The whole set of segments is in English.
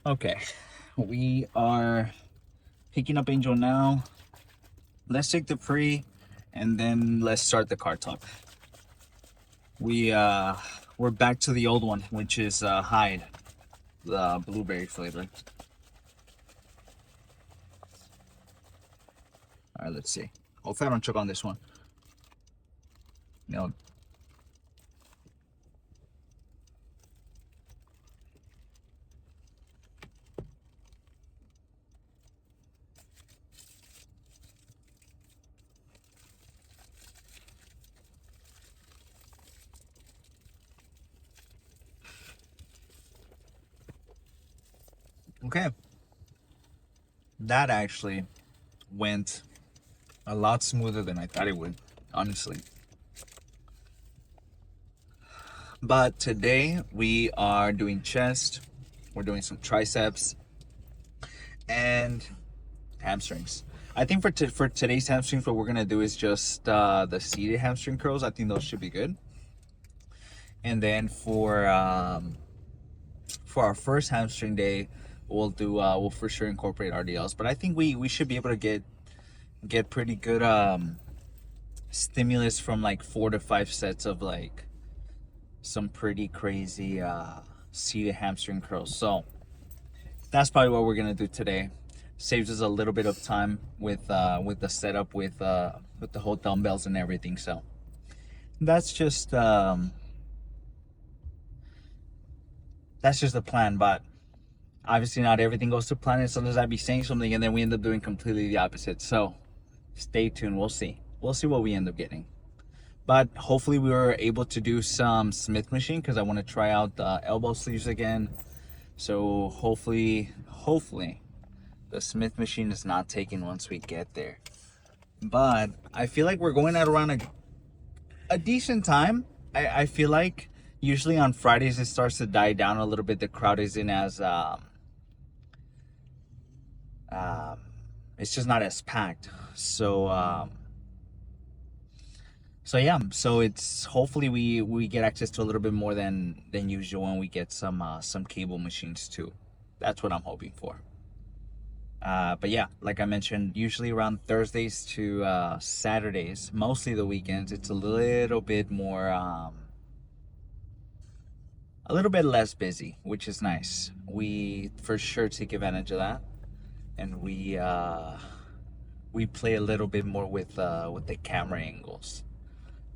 Okay, we are picking up Angel now. Let's take the pre, and then let's start the car talk. We're back to the old one, which is Hyde, the blueberry flavor. All right, let's see. Hopefully, I don't choke on this one. No. Okay, that actually went a lot smoother than I thought it would, honestly. But today we are doing chest, we're doing some triceps, and hamstrings. I think for today's hamstrings, what we're gonna do is just the seated hamstring curls. I think those should be good. And then for our first hamstring day, we'll for sure incorporate RDLs. But I think we should be able to get pretty good stimulus from like 4 to 5 sets of like some pretty crazy seated hamstring curls. So that's probably what we're gonna do today. Saves us a little bit of time with the setup with the whole dumbbells and everything. So that's just the plan. But obviously not everything goes to plan, and sometimes I'd be saying something and then we end up doing completely the opposite. So stay tuned. We'll see what we end up getting. But hopefully we were able to do some Smith machine because I want to try out the elbow sleeves again. So hopefully the Smith machine is not taken once we get there. But I feel like we're going at around a decent time. I feel like usually on Fridays it starts to die down a little bit. The crowd isn't as um, it's just not as packed. So yeah, so it's hopefully we get access to a little bit more than usual, and we get some cable machines too. That's what I'm hoping for. But yeah, like I mentioned, usually around Thursdays to Saturdays, mostly the weekends, it's a little bit more, a little bit less busy, which is nice. We for sure take advantage of that, and we play a little bit more with the camera angles.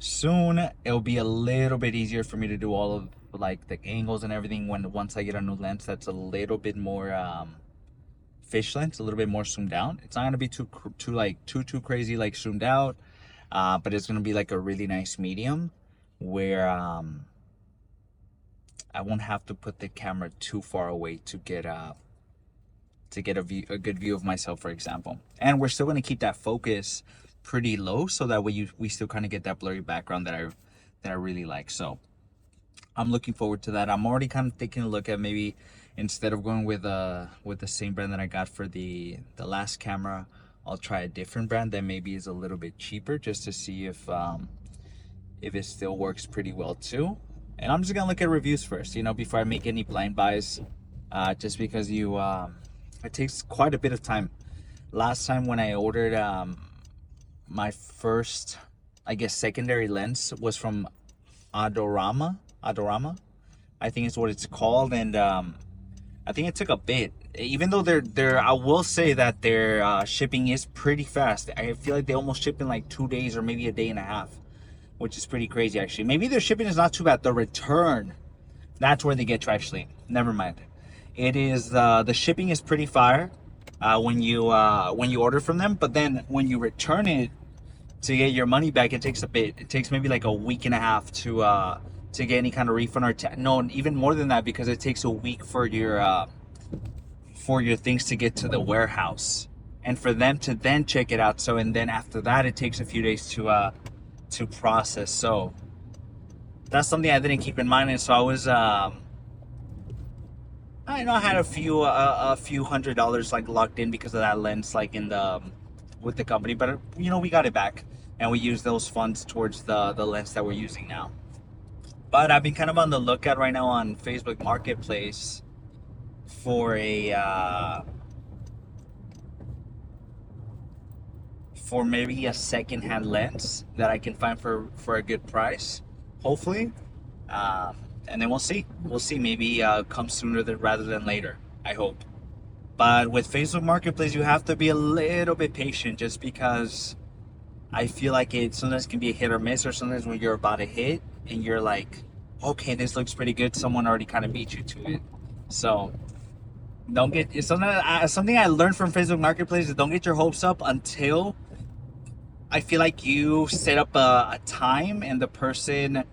Soon it'll be a little bit easier for me to do all of like the angles and everything when once I get a new lens that's a little bit more fish lens, a little bit more zoomed out. It's not gonna be too crazy like zoomed out, but it's gonna be like a really nice medium where I won't have to put the camera too far away to get a good view of myself, for example. And we're still gonna keep that focus pretty low so that way we still kind of get that blurry background that I really like. So I'm looking forward to that. I'm already kind of taking a look at maybe instead of going with the same brand that I got for the last camera, I'll try a different brand that maybe is a little bit cheaper just to see if it still works pretty well too. And I'm just gonna look at reviews first, before I make any blind buys, just because it takes quite a bit of time. Last time when I ordered my first, I guess, secondary lens was from Adorama, I think is what it's called, and I think it took a bit. Even though I will say that their shipping is pretty fast. I feel like they almost ship in like 2 days or maybe a day and a half, which is pretty crazy actually. Maybe their shipping is not too bad. The return, that's where they get you actually. Never mind. It is the shipping is pretty fire when you order from them, but then when you return it to get your money back, it takes a bit. It takes maybe like a week and a half to get any kind of refund or no, even more than that because it takes a week for your things to get to the warehouse and for them to then check it out. So and then after that, it takes a few days to process. So that's something I didn't keep in mind, and so I was I know I had a few $100s like locked in because of that lens like in the with the company, but we got it back and we used those funds towards the lens that we're using now. But I've been kind of on the lookout right now on Facebook Marketplace for a for maybe a secondhand lens that I can find for a good price, hopefully. And then we'll see. We'll see. Maybe come sooner than rather than later. I hope. But with Facebook Marketplace, you have to be a little bit patient, just because I feel like it sometimes can be a hit or miss, or sometimes when you're about to hit and you're like, okay, this looks pretty good. Someone already kind of beat you to it. So don't get it's something I learned from Facebook Marketplace is don't get your hopes up until I feel like you set up a time and the person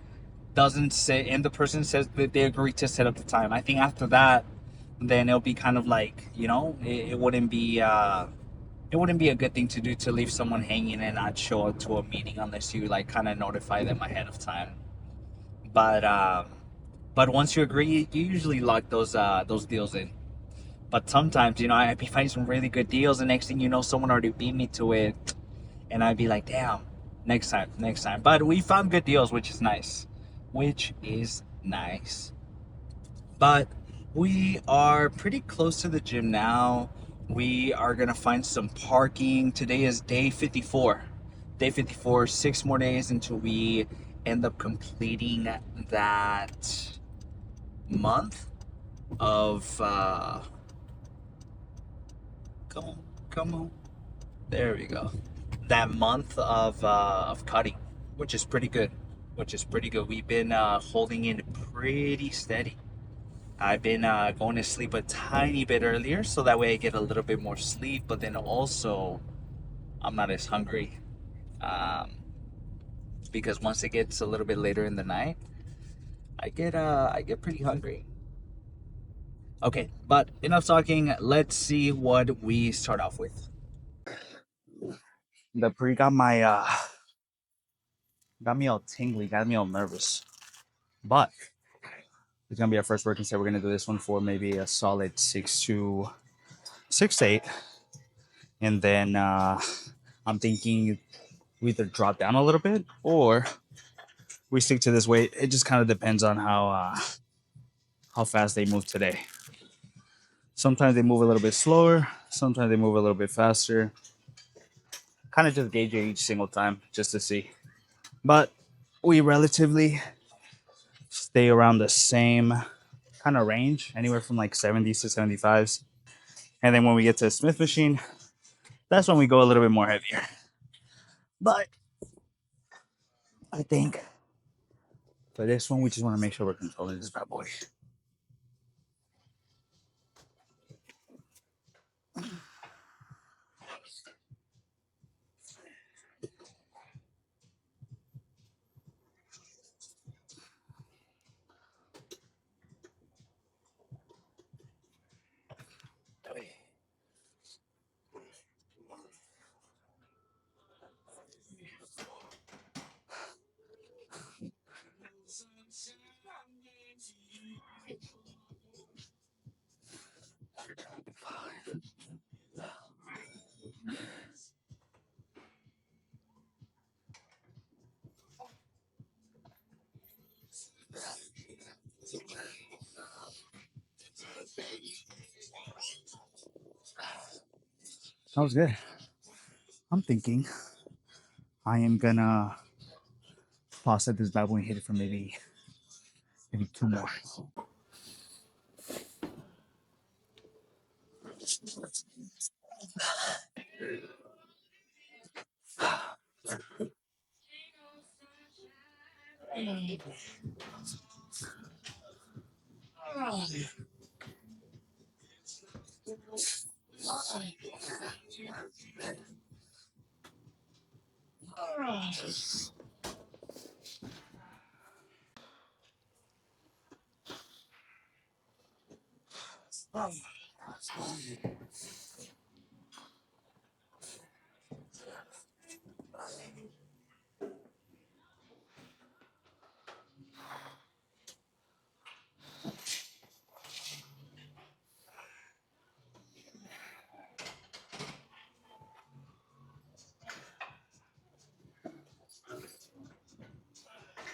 doesn't say, and the person says that they agree to set up the time. I think after that, then it'll be kind of like, it wouldn't be it wouldn't be a good thing to do, to leave someone hanging and not show up to a meeting unless you like kind of notify them ahead of time. But once you agree, you usually lock those deals in. But sometimes, I'd be finding some really good deals, and next thing you know, someone already beat me to it, and I'd be like, damn, next time, next time. But we found good deals, which is nice, which is nice. But we are pretty close to the gym now. We are gonna find some parking. Today is day 54. Day 54, 6 more days until we end up completing that month of come on, come on. There we go. That month of cutting, which is pretty good. Which is pretty good. We've been holding in pretty steady. I've been going to sleep a tiny bit earlier so that way I get a little bit more sleep, but then also I'm not as hungry. Um, because once it gets a little bit later in the night, I get pretty hungry. Okay, but enough talking. Let's see what we start off with. The pre got me all tingly, got me all nervous. But it's gonna be our first working set. We're gonna do this one for maybe a solid 6 to 8, and then I'm thinking we either drop down a little bit or we stick to this weight. It just kind of depends on how fast they move today. Sometimes they move a little bit slower. Sometimes they move a little bit faster. Kind of just gauge it each single time just to see. But we relatively stay around the same kind of range, anywhere from like 70s to 75s. And then when we get to the Smith machine, that's when we go a little bit more heavier. But I think for this one, we just want to make sure we're controlling this bad boy. That was good. I'm thinking I am gonna pause at this bad boy and hit it for maybe two more.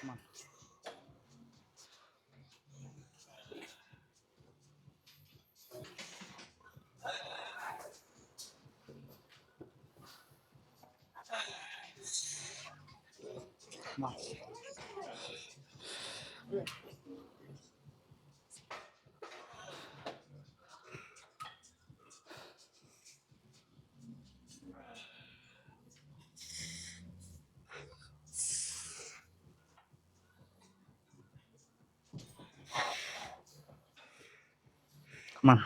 Come on. Come on.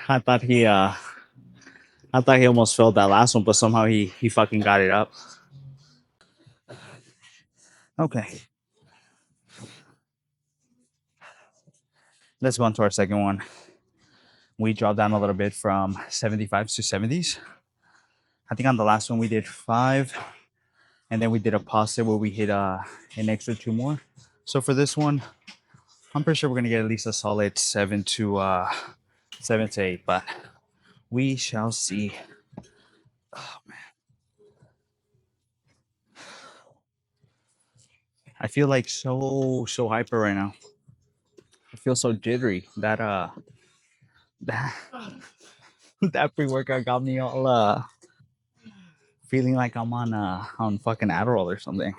I thought he almost failed that last one, but somehow he fucking got it up. Okay. Let's go on to our second one. We dropped down a little bit from 75s to 70s. I think on the last one we did 5, and then we did a pause where we hit an extra 2 more. So for this one, I'm pretty sure we're gonna get at least a solid 7 to 8, but we shall see. Oh man, I feel like so hyper right now. I feel so jittery. That that pre-workout got me all feeling like I'm on fucking Adderall or something.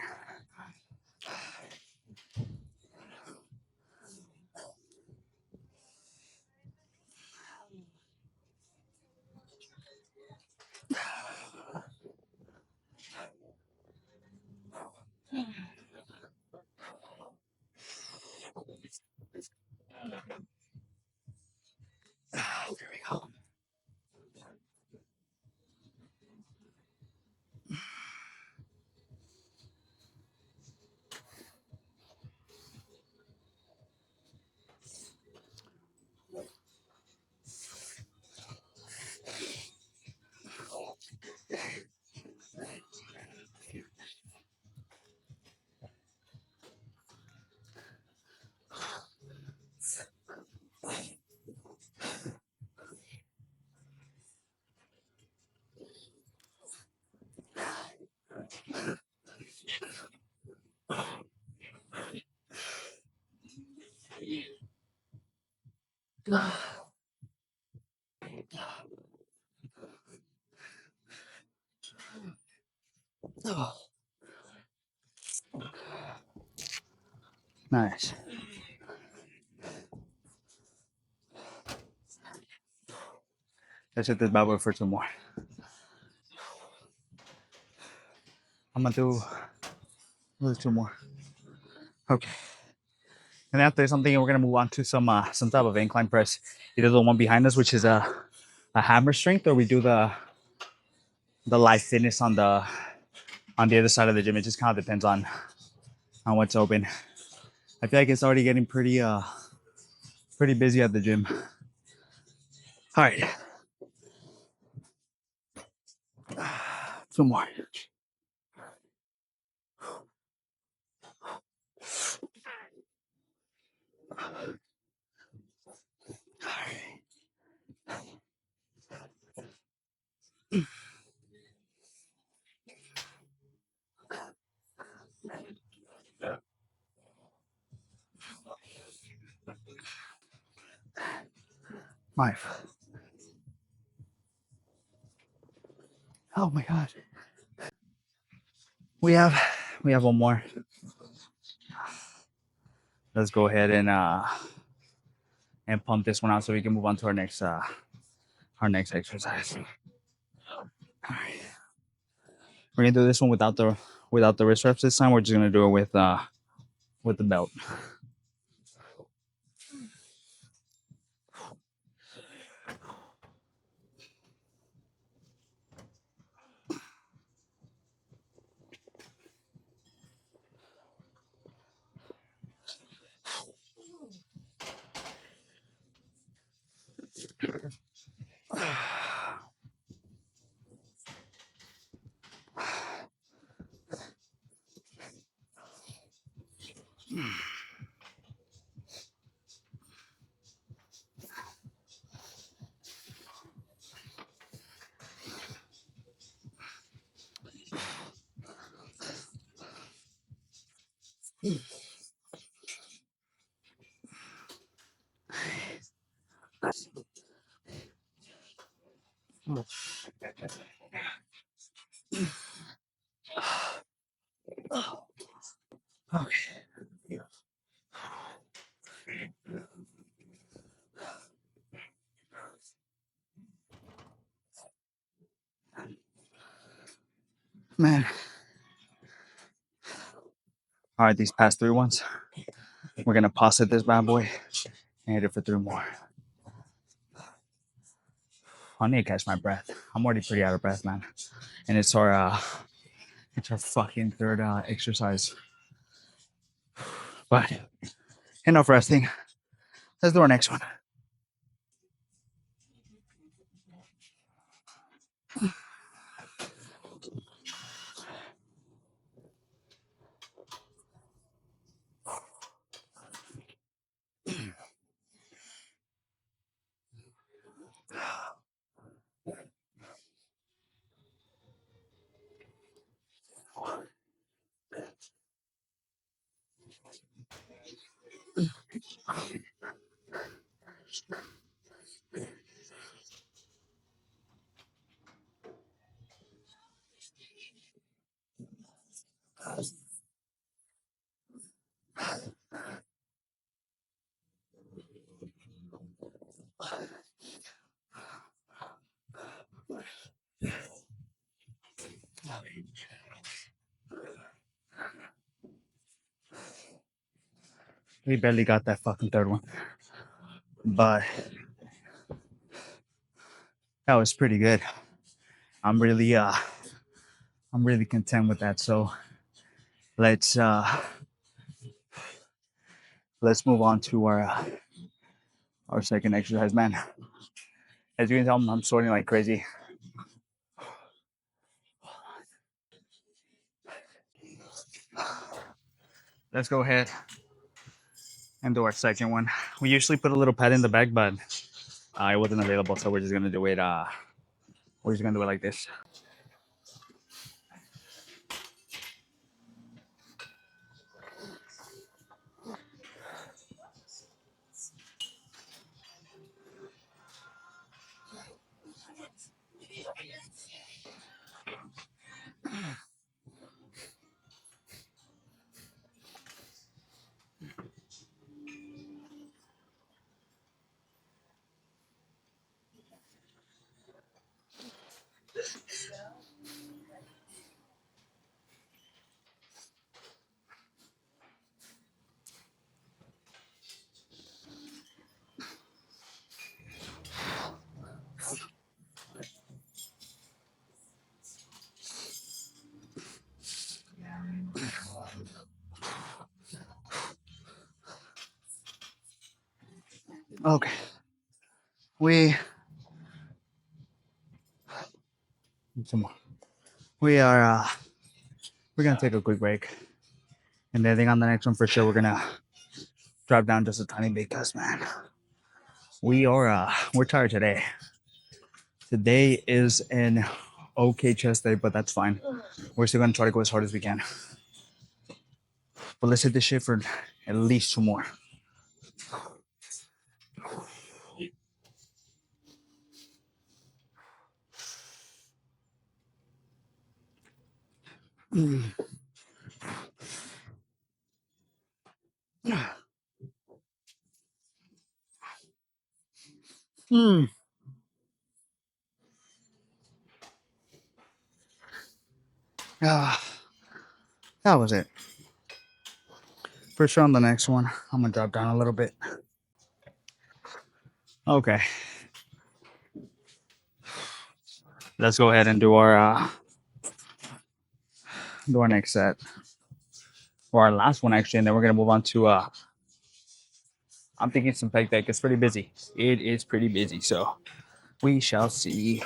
Here we go. Nice. Let's hit this bad boy for 2 more. I'm gonna do 2 more. Okay. And after something, we're gonna move on to some type of incline press. Either the one behind us, which is a hammer strength, or we do the live fitness on the other side of the gym. It just kind of depends on what's open. I feel like it's already getting pretty busy at the gym. All right. 2 more. Five. Oh my god. We have 1 more. Let's go ahead and pump this one out so we can move on to our next exercise. All right. We're gonna do this one without the wrist reps this time. We're just gonna do it with the belt. Okay. Man. All right, these past 3 ones, we're gonna pause at this bad boy and hit it for 3 more. I need to catch my breath. I'm already pretty out of breath, man. And it's our fucking third exercise. But enough resting. Let's do our next one. We barely got that fucking third one. But that was pretty good. I'm really content with that. So let's let's move on to our second exercise, man. As you can tell, I'm sweating like crazy. Let's go ahead and do our second one. We usually put a little pad in the back, but it wasn't available, so we're just gonna do it. We're just gonna do it like this. Okay, we some more. We are we're gonna take a quick break, and then I think on the next one for sure we're gonna drop down just a tiny bit, cause man, we're tired today. Today is an okay chest day, but that's fine. We're still gonna try to go as hard as we can. But let's hit this shit for at least 2 more. Mm. Ah, that was it. For sure on the next one, I'm gonna drop down a little bit. Okay. Let's go ahead and do our next set. Or our last one actually, and then we're gonna move on to I'm thinking some pec deck. It's pretty busy. It is pretty busy, so we shall see.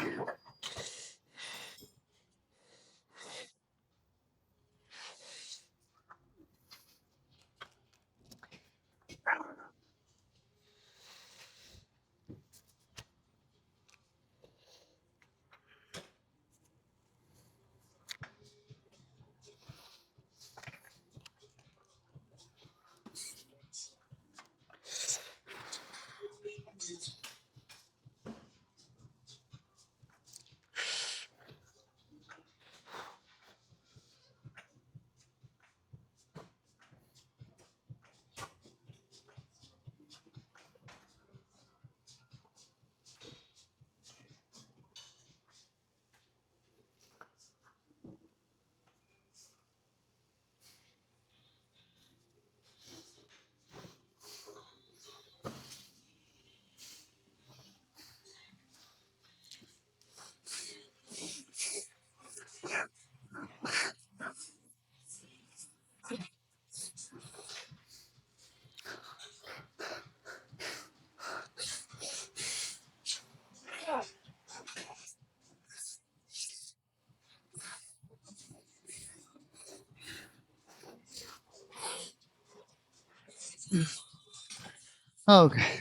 Okay,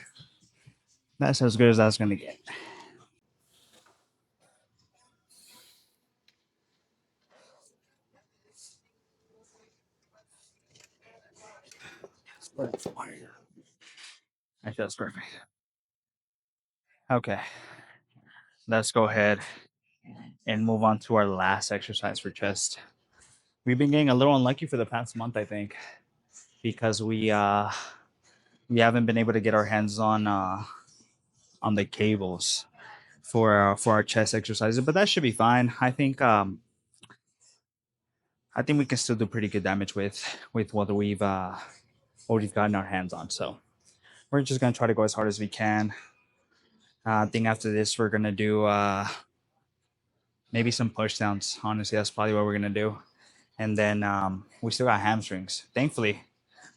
that's as good as that's gonna get. I feel that's perfect. Okay, let's go ahead and move on to our last exercise for chest. We've been getting a little unlucky for the past month, I think, because we haven't been able to get our hands on the cables for our chest exercises, but that should be fine. I think we can still do pretty good damage with what we've gotten our hands on. So we're just gonna try to go as hard as we can. I think after this we're gonna do maybe some push downs. Honestly, that's probably what we're gonna do. And then we still got hamstrings. Thankfully,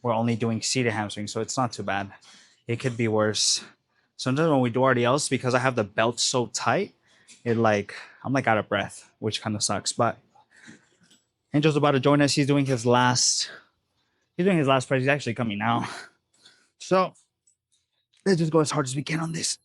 we're only doing seated hamstrings, so it's not too bad. It could be worse. Sometimes when we do RDLs, because I have the belt so tight, it like I'm like out of breath, which kind of sucks. But Angel's about to join us. He's doing his last press. He's actually coming now. So let's just go as hard as we can on this.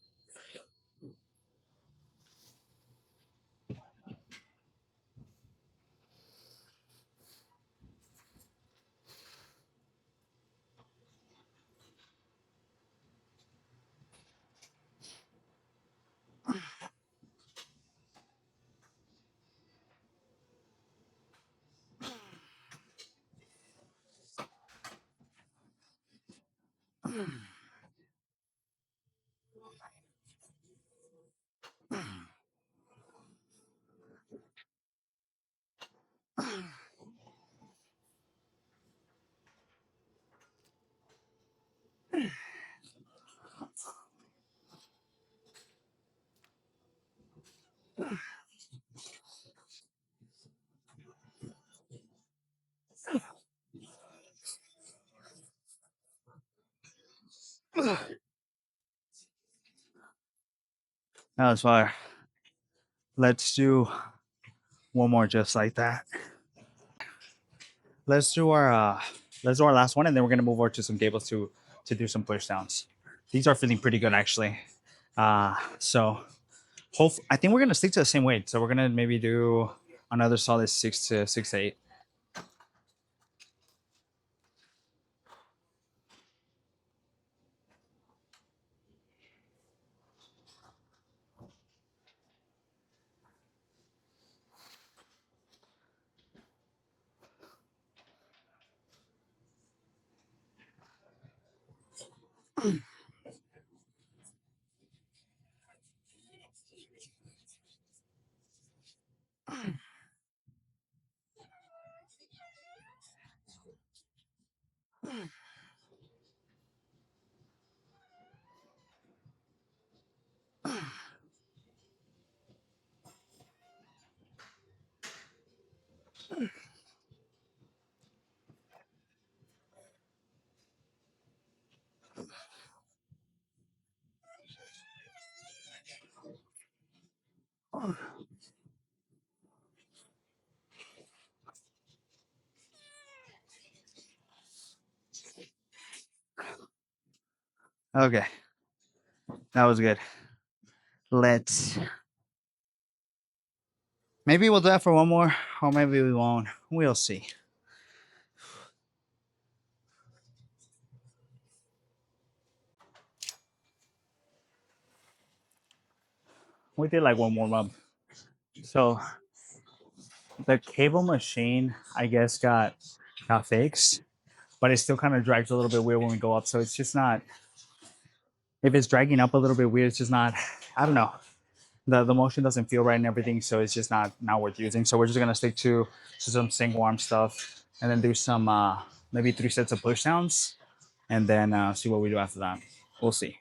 That was fire. Let's do one more just like that. Let's do our let's do our last one, and then we're gonna move over to some cables to do some push downs. These are feeling pretty good actually. So I think we're gonna stick to the same weight. So we're gonna maybe do another solid 6 to 8. Okay, that was good. Let's maybe we'll do that for one more, or maybe we won't. We'll see. We did like one more up. So the cable machine, I guess, got fixed, but it still kind of drags a little bit weird when we go up. So it's just not. If it's dragging up a little bit weird, it's just not. I don't know. The motion doesn't feel right and everything, so it's just not worth using. So we're just gonna stick to some single arm stuff, and then do some maybe 3 sets of push downs, and then see what we do after that. We'll see.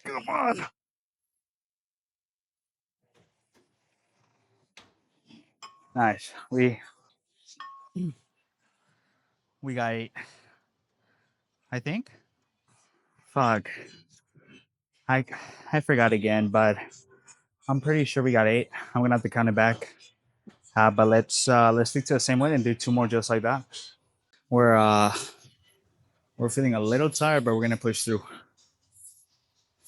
Come on. Nice. We got 8, I think. Fuck. I I forgot again, but I'm pretty sure we got 8. I'm gonna have to count it back. But let's stick to the same way and do 2 more just like that. We're uh we're feeling a little tired, but we're gonna push through.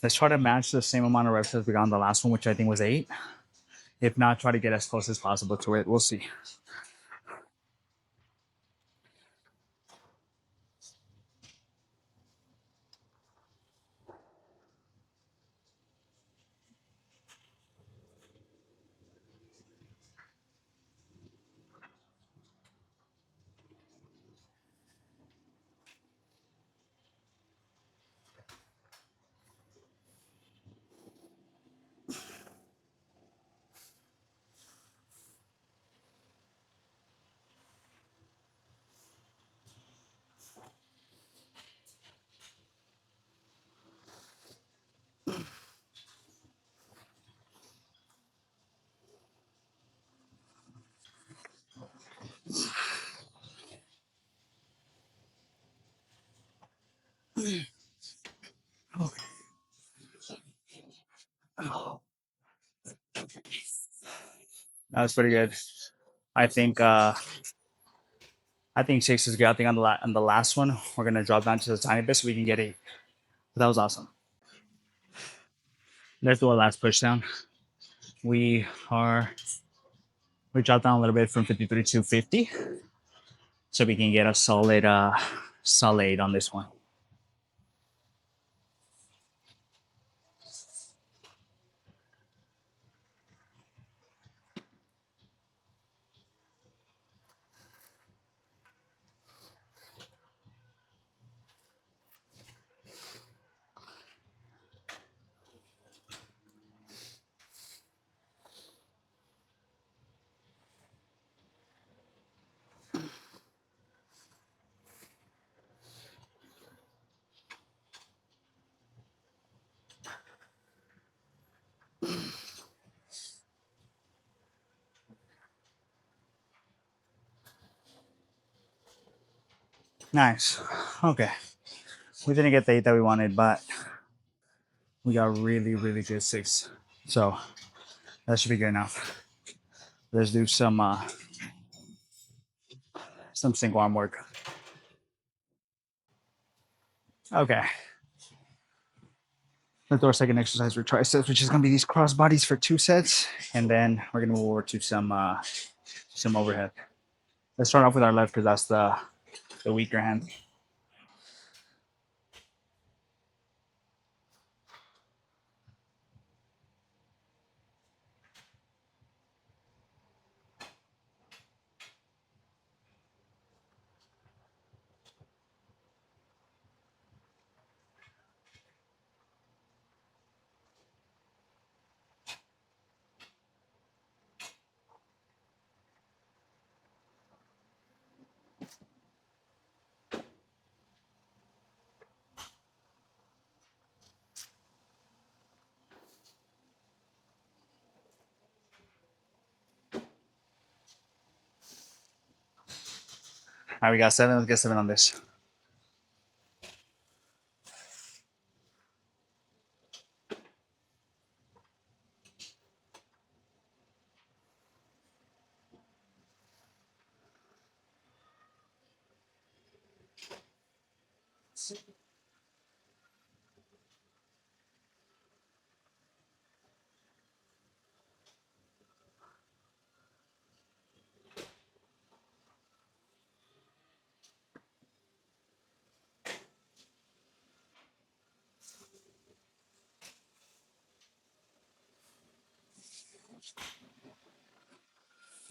Let's try to match the same amount of reps as we got on the last one, which I think was 8. If not, try to get as close as possible to it. We'll see. That was pretty good. I think uh I think 6 is good. I think on the last one we're gonna drop down to the tiny bit so we can get 8. But that was awesome. Let's do a last push down. We are we dropped down a little bit from 53 to 50, so we can get a solid 8 on this one. Nice. Okay. We didn't get the 8 that we wanted, but we got really good 6. So that should be good enough. Let's do some single arm work. Okay. Let's do our second exercise for triceps, which is gonna be these cross bodies for 2 sets, and then we're gonna move over to some overhead. Let's start off with our left because that's the weaker hand. All right, we got 7. Let's get 7 on this.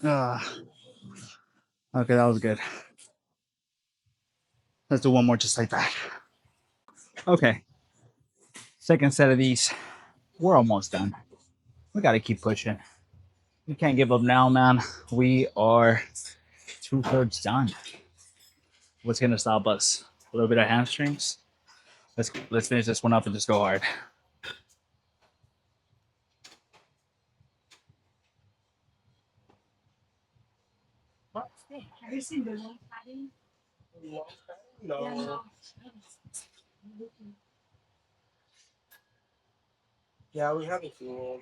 Okay, that was good. Let's do one more just like that. Okay, second set of these. We're almost done. We got to keep pushing. We can't give up now, man. We are 2/3 done. What's gonna stop us? A little bit of hamstrings. Let's finish this one up and just go hard. No. Yeah, we have a few.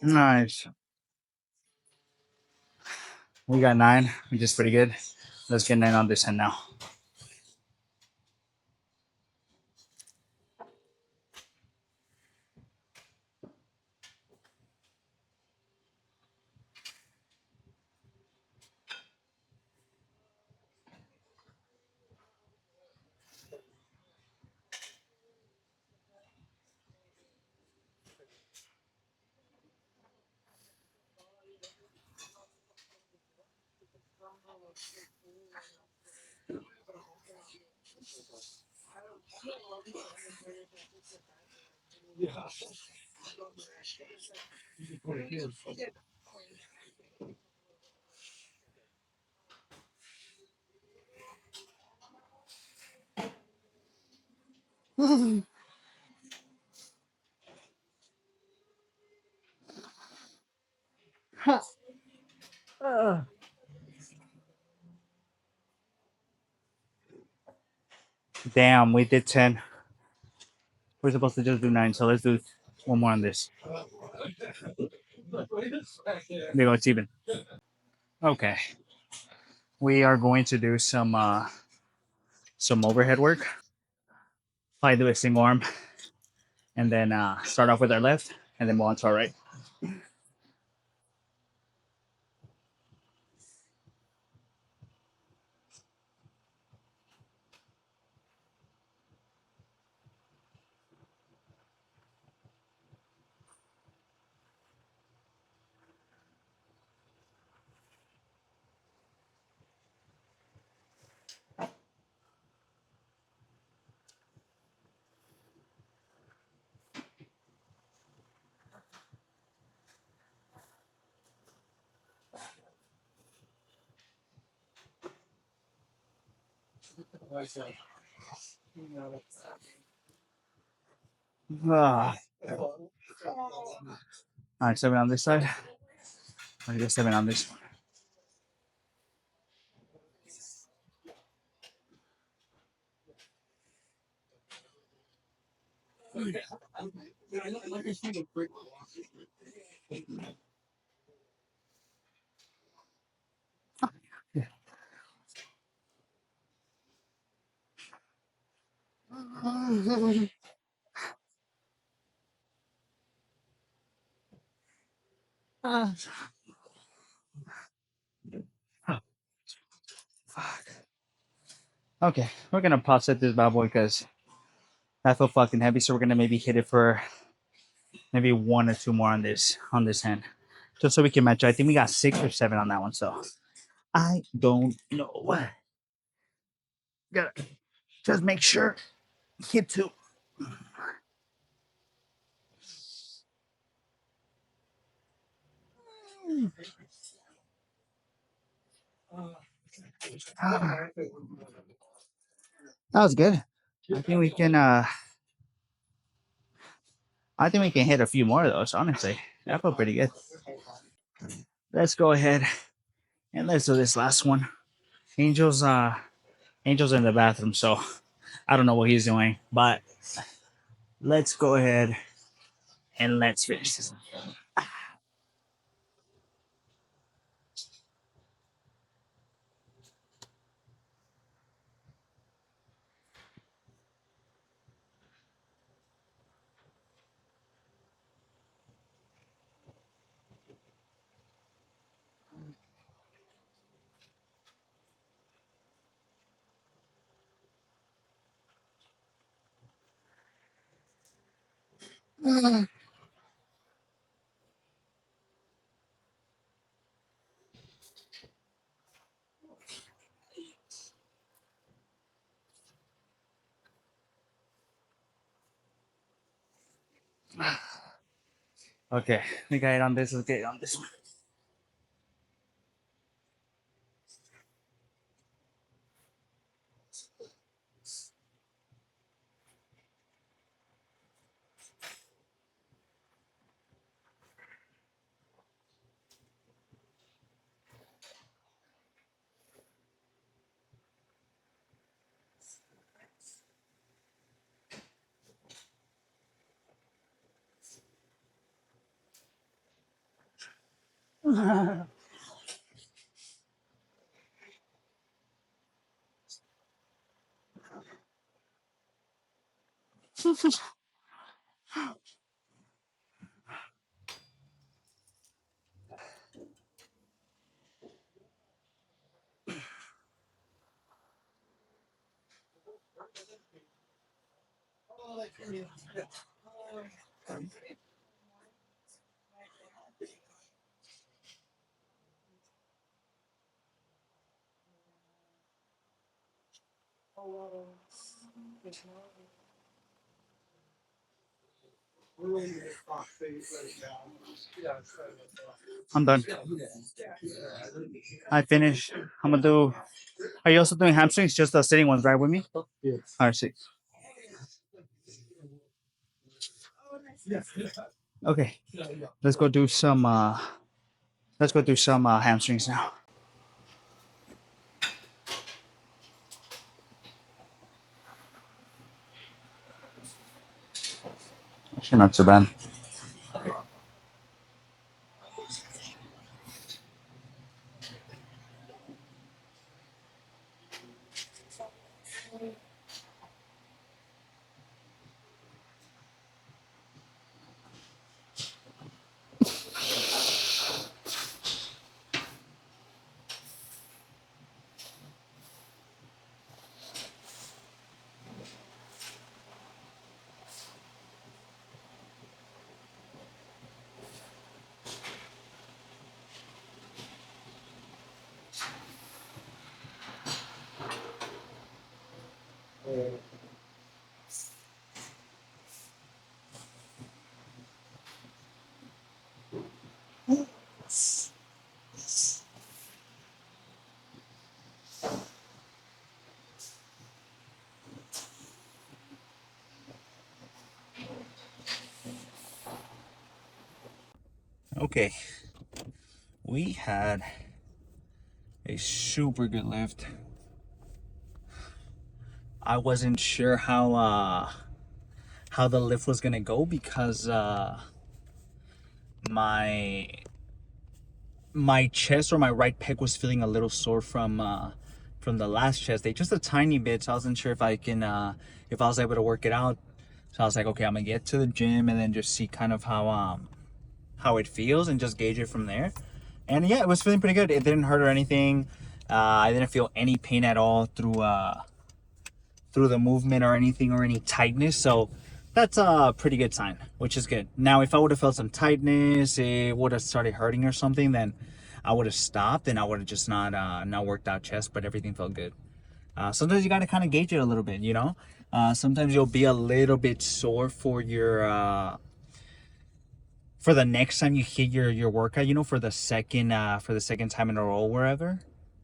Nice. We got 9, which is pretty good. Let's get 9 on this end now. Damn, we did 10. We're supposed to just do 9, so let's do one more on this. There you go, it's even. Okay, we are going to do some overhead work. Probably do a single arm, and then start off with our left, and then move on to our right. Ah. All right, 7 on this side. I get 7 on this one. Okay, we're gonna pause set this bad boy because I feel fucking heavy, so we're gonna maybe hit it for maybe 1 or 2 more on this hand, just so we can match. I think we got 6 or 7 on that one, so I don't know. Gotta just make sure hit 2. That was good. I think we can. I think we can hit a few more of those. Honestly, that felt pretty good. Let's go ahead and let's do this last one. Angel's Angel's in the bathroom, so I don't know what he's doing, but let's go ahead and let's finish this. Okay, we got it on this. Let's get it on this one. I'm done. I finished. I'm gonna do. Are you also doing hamstrings? Just the sitting ones, right, with me? Yes. All right, see. Okay, let's go do some. Let's go do some hamstrings now. Actually, not so bad. Okay, we had a super good lift. I wasn't sure how the lift was gonna go because my my chest or my right pec was feeling a little sore from the last chest day, just a tiny bit. So I wasn't sure if I can if I was able to work it out. So I was like, okay, I'm gonna get to the gym and then just see kind of how it feels and just gauge it from there. And yeah, it was feeling pretty good. It didn't hurt or anything. I didn't feel any pain at all through the movement or anything or any tightness. So that's a pretty good sign, which is good. Now, if I would have felt some tightness, it would have started hurting or something, then I would have stopped and I would have just not worked out chest, but everything felt good. Sometimes you got to kind of gauge it a little bit, you know. Sometimes you'll be a little bit sore for the next time you hit your workout, you know, for the second time in a row, wherever,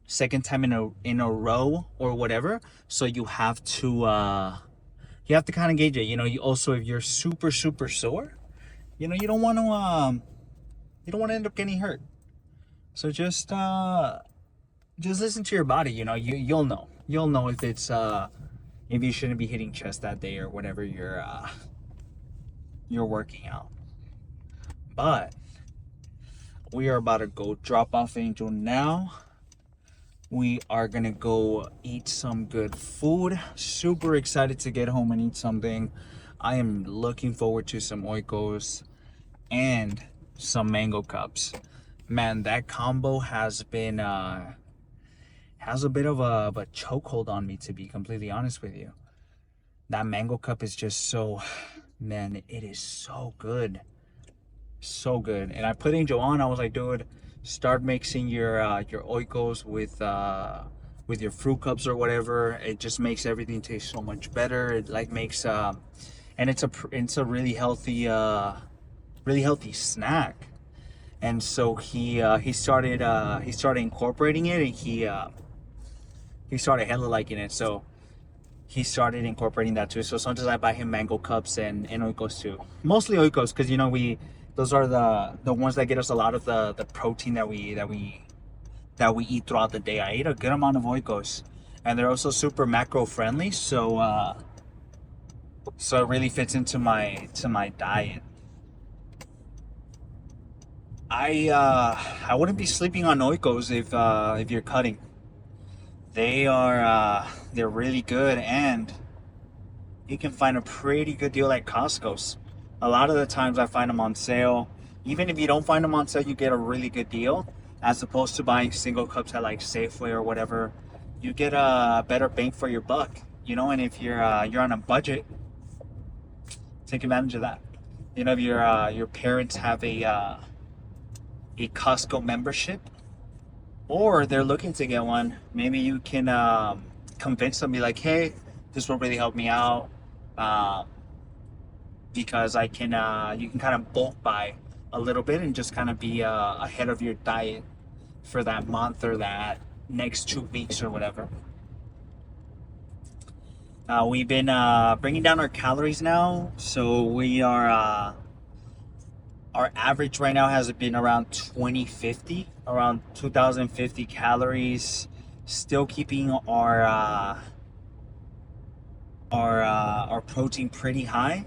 second time in a row or whatever. So you have to kind of gauge it. You know, you also, if you're super sore, you know, you don't want to end up getting hurt. So just listen to your body. You know, you'll know if it's if you shouldn't be hitting chest that day or whatever you're working out. But we are about to go drop off Angel now. We are gonna go eat some good food. Super excited to get home and eat something. I am looking forward to some oikos and some mango cups. Man, that combo has been has a bit of a chokehold on me, to be completely honest with you. That mango cup is just so, man, it is so good. So good. And I put Angel on. I was like, dude, start mixing your oikos with your fruit cups or whatever. It just makes everything taste so much better. It like makes and it's a really healthy snack. And so he started incorporating it, and he started hella liking it. So he started incorporating that too. So sometimes I buy him mango cups and oikos too. Mostly oikos, because you know those are the ones that get us a lot of the protein that we eat throughout the day. I eat a good amount of oikos, and they're also super macro friendly. So it really fits into my diet. I wouldn't be sleeping on oikos if you're cutting. They're really good, and you can find a pretty good deal at Costco's. A lot of the times I find them on sale. Even if you don't find them on sale, you get a really good deal, as opposed to buying single cups at like Safeway or whatever. You get a better bang for your buck, you know. And if you're on a budget, take advantage of that. You know, if your parents have a Costco membership, or they're looking to get one, maybe you can convince them, be like, hey, this will really help me out, um, because I can you can kind of bulk buy a little bit and just kind of be ahead of your diet for that month or that next 2 weeks or whatever. We've been bringing down our calories now, so we are our average right now has been around 2050, around 2050 calories. Still keeping our protein pretty high,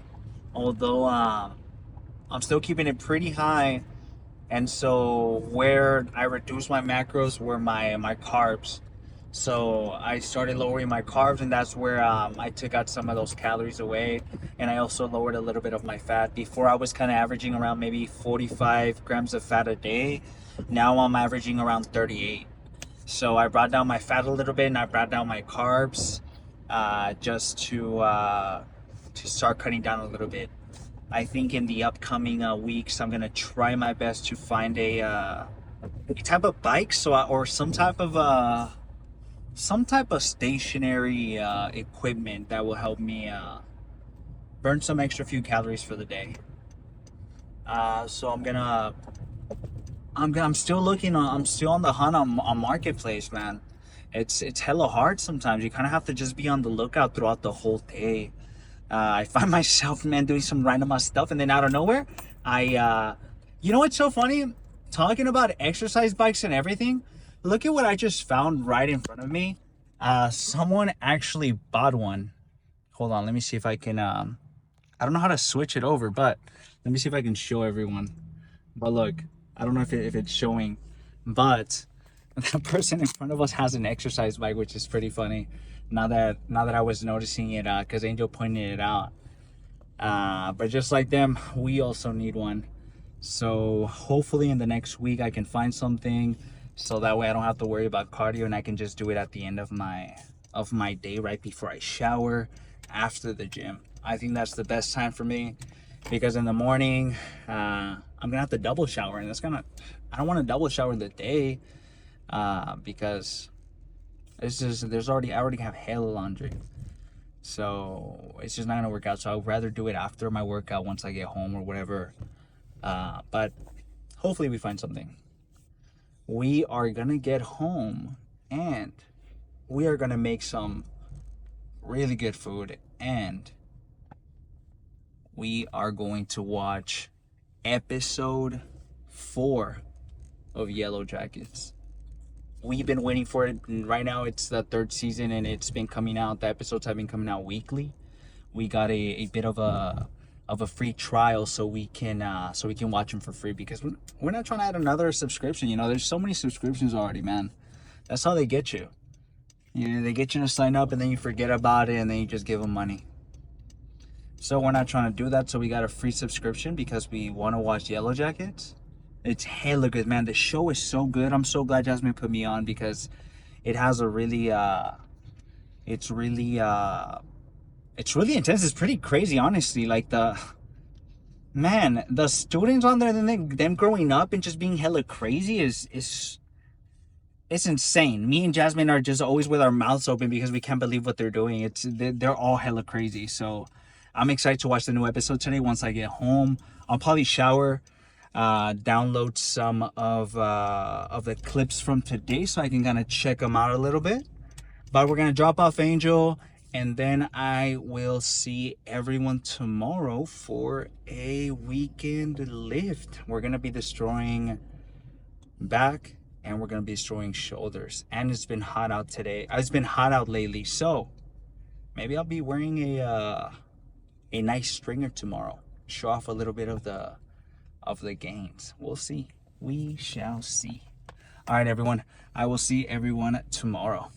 although I'm still keeping it pretty high. And so where I reduced my macros were my carbs. So I started lowering my carbs, and that's where I took out some of those calories away. And I also lowered a little bit of my fat. Before I was kind of averaging around maybe 45 grams of fat a day. Now I'm averaging around 38. So I brought down my fat a little bit, and I brought down my carbs, just to start cutting down a little bit. I think in the upcoming weeks, I'm gonna try my best to find a type of bike, or some type of stationary equipment that will help me burn some extra few calories for the day. So I'm still looking on, I'm still on the hunt on Marketplace, man. It's hella hard sometimes. You kind of have to just be on the lookout throughout the whole day. I find myself, man, doing some random ass stuff, and then out of nowhere, you know what's so funny? Talking about exercise bikes and everything, look at what I just found right in front of me. Someone actually bought one. Hold on, let me see if I can, I don't know how to switch it over, but let me see if I can show everyone. But look, I don't know if it's showing, but that person in front of us has an exercise bike, which is pretty funny. Now that I was noticing it, because Angel pointed it out. But just like them, we also need one. So hopefully in the next week I can find something, so that way I don't have to worry about cardio, and I can just do it at the end of my day, right before I shower, after the gym. I think that's the best time for me, because in the morning I'm gonna have to double shower, and I don't want to double shower the day, because it's just I already have hella laundry, so it's just not gonna work out. So I'd rather do it after my workout, once I get home or whatever. But hopefully we find something. We are gonna get home, and we are gonna make some really good food, and we are going to watch episode 4 of Yellow Jackets. We've been waiting for it. Right now it's the 3rd season, and it's been coming out. The episodes have been coming out weekly. We got a bit of a of a free trial so we can watch them for free, because we're not trying to add another subscription. You know, there's so many subscriptions already, man. That's how they get you. They get you to sign up and then you forget about it and then you just give them money. So we're not trying to do that. So we got a free subscription because we want to watch Yellow Jackets. It's hella good, man. The show is so good. I'm so glad Jasmine put me on, because it has a really it's really intense. It's pretty crazy, honestly. Like, the students on there, then them growing up and just being hella crazy is it's insane. Me and Jasmine are just always with our mouths open because we can't believe what they're doing. They're all hella crazy. So I'm excited to watch the new episode today. Once I get home, I'll probably shower, download some of the clips from today so I can kind of check them out a little bit. But we're gonna drop off Angel, and then I will see everyone tomorrow for a weekend lift. We're gonna be destroying back, and we're gonna be destroying shoulders. And it's been hot out today. It's been hot out lately, so maybe I'll be wearing a nice stringer tomorrow. Show off a little bit of the gains. We'll see. We shall see. All right, everyone. I will see everyone tomorrow.